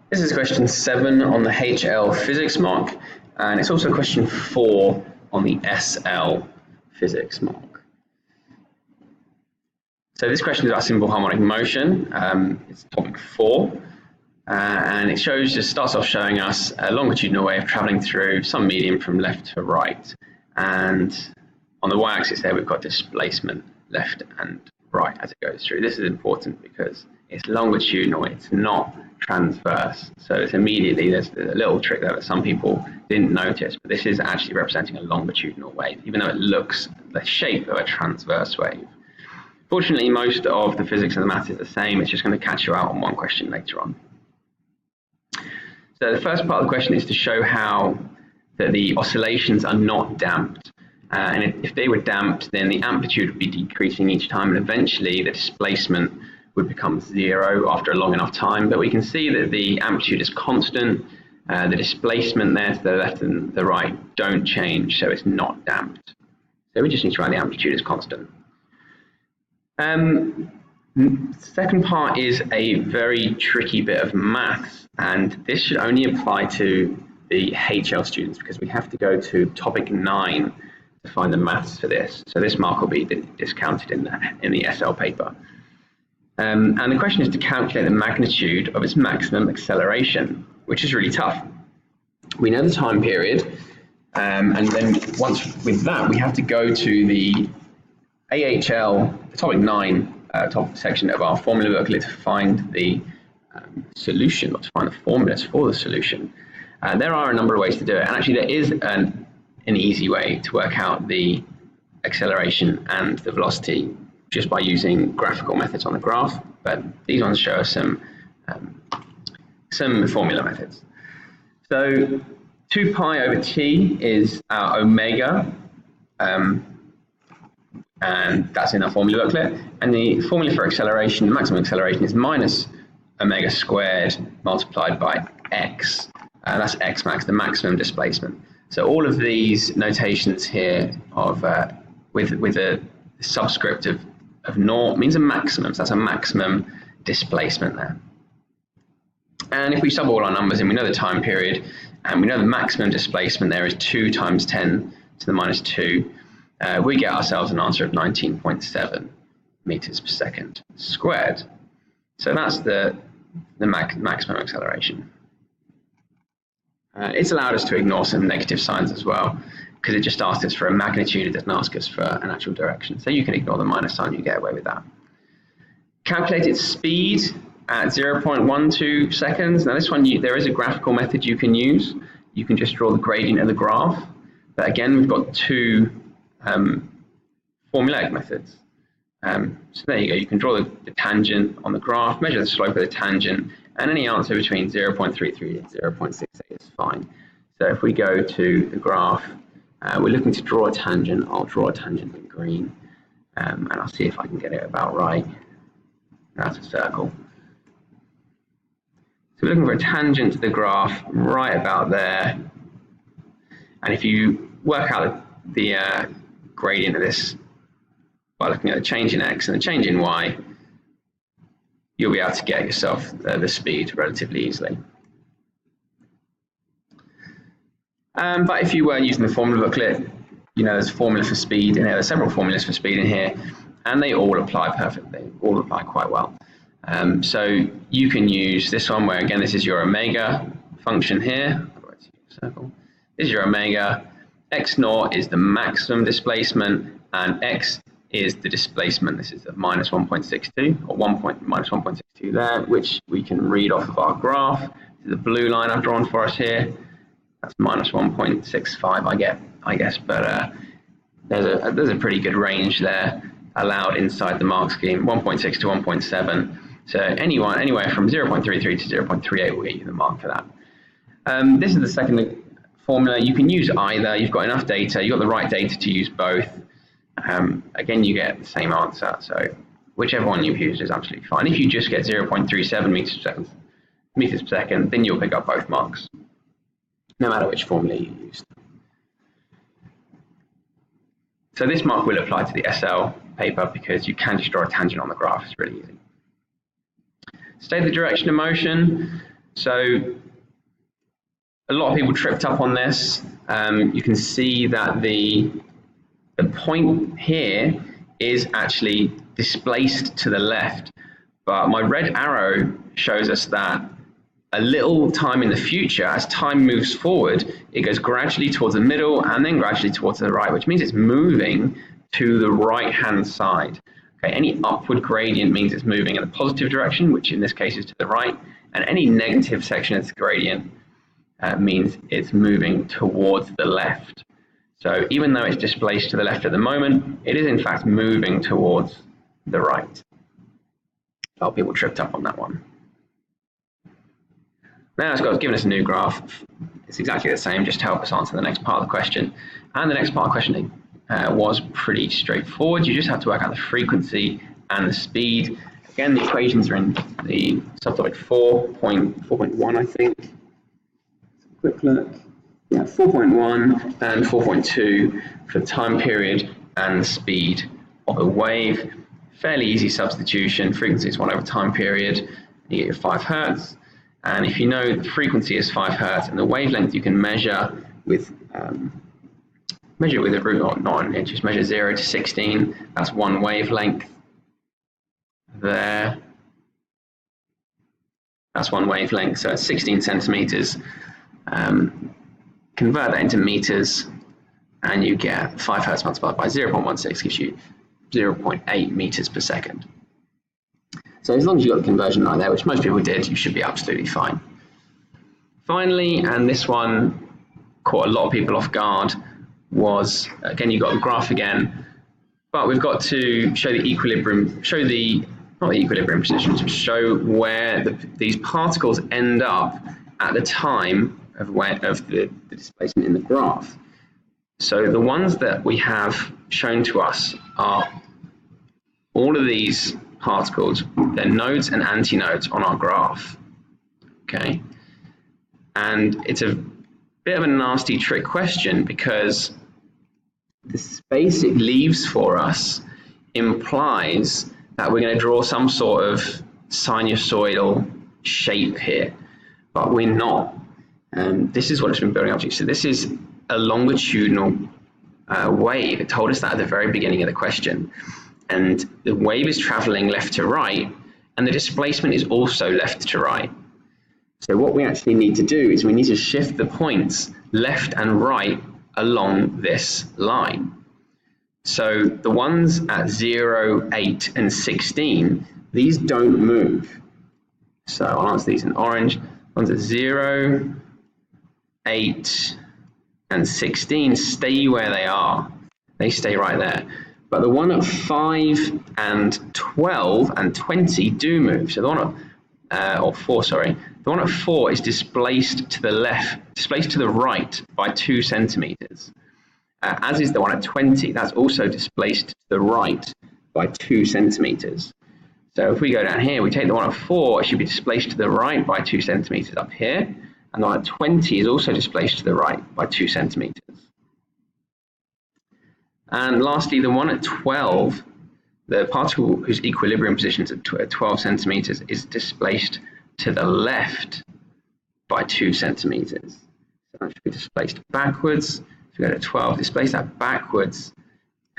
This is question 7 on the HL physics mock, and it's also question 4 on the SL physics mock. So this question is about simple harmonic motion. It's topic 4, and it starts off showing us a longitudinal wave traveling through some medium from left to right. And on the y-axis there, we've got displacement left and right as it goes through. This is important because it's longitudinal, it's not transverse. So it's immediately, there's a little trick there that some people didn't notice, but this is actually representing a longitudinal wave, even though it looks the shape of a transverse wave. Fortunately, most of the physics and the maths is the same. It's just going to catch you out on one question later on. So the first part of the question is to show how that the oscillations are not damped. And if they were damped, then the amplitude would be decreasing each time, and eventually the displacement would become 0 after a long enough time. But we can see that the amplitude is constant. The displacement there to the left and the right don't change, so it's not damped. So we just need to write the amplitude as constant. Second part is a very tricky bit of maths, and this should only apply to the HL students because we have to go to topic 9 to find the maths for this. So this mark will be discounted in the SL paper. And the question is to calculate the magnitude of its maximum acceleration, which is really tough. We know the time period, and then once with that, we have to go to the AHL, the topic 9 topic section of our formula booklet to find the solution, or to find the formulas for the solution. There are a number of ways to do it, and actually there is an easy way to work out the acceleration and the velocity just by using graphical methods on the graph, but these ones show us some formula methods. So 2 pi over t is our omega, and that's in our formula booklet, and the formula for acceleration, maximum acceleration, is minus omega squared multiplied by x, and that's x max, the maximum displacement. So all of these notations here of with a subscript of 0 means a maximum, so that's a maximum displacement there. And if we sub all our numbers in, we know the time period, and we know the maximum displacement there is 2 times 10 to the minus 2. We get ourselves an answer of 19.7 meters per second squared. So that's the maximum acceleration. It's allowed us to ignore some negative signs as well, because it just asks us for a magnitude, it doesn't ask us for an actual direction. So you can ignore the minus sign, you get away with that. Calculated speed at 0.12 seconds. Now this one, there is a graphical method you can use. You can just draw the gradient of the graph. But again, we've got 2 formulaic methods. So there you go, you can draw the tangent on the graph, measure the slope of the tangent, and any answer between 0.33 and 0.68 is fine. So if we go to the graph, we're looking to draw a tangent. I'll draw a tangent in green, and I'll see if I can get it about right. That's a circle. So we're looking for a tangent to the graph right about there. And if you work out the gradient of this by looking at the change in x and the change in y, you'll be able to get yourself the speed relatively easily. But if you weren't using the formula booklet, you know, there's a formula for speed in here. There's several formulas for speed in here, and they all apply perfectly, all apply quite well. So you can use this one where, again, this is your omega function here. Circle. This is your omega. X0 is the maximum displacement, and x is the displacement. This is at minus 1.62, or minus 1.62 there, which we can read off of our graph. This is the blue line I've drawn for us here. That's minus 1.65, I guess, but there's a pretty good range there allowed inside the mark scheme, 1.6 to 1.7. So anywhere from 0.33 to 0.38 will get you the mark for that. This is the second formula. You can use either. You've got enough data. You've got the right data to use both. Again, you get the same answer. So whichever one you've used is absolutely fine. If you just get 0.37 meters per second, then you'll pick up both marks, no matter which formula you used. So this mark will apply to the SL paper because you can just draw a tangent on the graph. It's really easy. State the direction of motion. So a lot of people tripped up on this. You can see that the point here is actually displaced to the left, but my red arrow shows us that a little time in the future, as time moves forward, it goes gradually towards the middle and then gradually towards the right, which means it's moving to the right-hand side. Okay, any upward gradient means it's moving in a positive direction, which in this case is to the right, and any negative section of the gradient means it's moving towards the left. So even though it's displaced to the left at the moment, it is in fact moving towards the right. A lot of people tripped up on that one. Now it's given us a new graph. It's exactly the same, just to help us answer the next part of the question. And the next part of the question was pretty straightforward. You just have to work out the frequency and the speed. Again, the equations are in the subtopic 4.1, I think. Quick look. Yeah, 4.1 and 4.2 for the time period and the speed of the wave. Fairly easy substitution. Frequency is 1 over time period. You get 5 hertz. And if you know the frequency is 5 hertz and the wavelength you can measure with a root, or not, just measure 0 to 16. That's one wavelength there. That's one wavelength, so it's 16 centimeters. Convert that into meters, and you get 5 hertz multiplied by 0.16 gives you 0.8 meters per second. So as long as you got the conversion right there, which most people did, you should be absolutely fine. Finally, and this one caught a lot of people off guard, was, again, you've got the graph again, but we've got to show the equilibrium, not the equilibrium positions, show where these particles end up at the time of the displacement in the graph. So the ones that we have shown to us are all of these particles, they're nodes and antinodes on our graph. Okay, and it's a bit of a nasty trick question because the space it leaves for us implies that we're going to draw some sort of sinusoidal shape here, but we're not. This is what it's been building up to. So this is a longitudinal wave. It told us that at the very beginning of the question. And the wave is traveling left to right, and the displacement is also left to right. So what we actually need to do is we need to shift the points left and right along this line. So the ones at 0, 8, and 16, these don't move. So I'll answer these in orange. The ones at 0, 8, and 16 stay where they are. They stay right there. But the one at 5 and 12 and 20 do move. So the one at, or 4, sorry. The one at 4 is displaced to the left, displaced to the right by 2 centimeters. As is the one at 20, that's also displaced to the right by 2 centimeters. So if we go down here, we take the one at 4, it should be displaced to the right by 2 centimeters up here. And the one at 20 is also displaced to the right by 2 centimeters. And lastly, the one at 12, the particle whose equilibrium position is at 12 centimeters is displaced to the left by 2 centimeters. So that should be displaced backwards. If we go to 12, displace that backwards,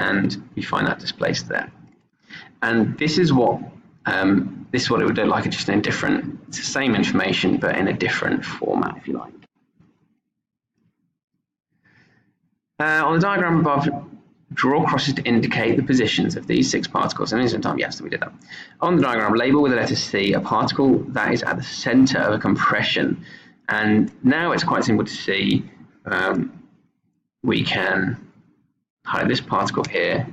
and we find that displaced there. And this is what it would look like, just in a different, it's the same information, but in a different format, if you like. On the diagram above, draw crosses to indicate the positions of these 6 particles. And in time, yes, we did that. On the diagram, label with the letter C a particle that is at the center of a compression. And now it's quite simple to see. We can highlight this particle here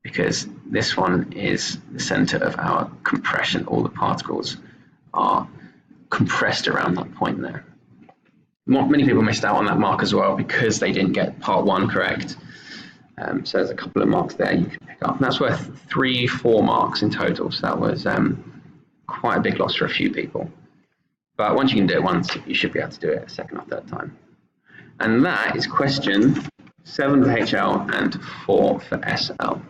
because this one is the center of our compression. All the particles are compressed around that point there. Many people missed out on that mark as well because they didn't get part 1 correct. So there's a couple of marks there you can pick up. And that's worth 3-4 marks in total. So that was quite a big loss for a few people. But once you can do it once, you should be able to do it a second or third time. And that is question 7 for HL and 4 for SL.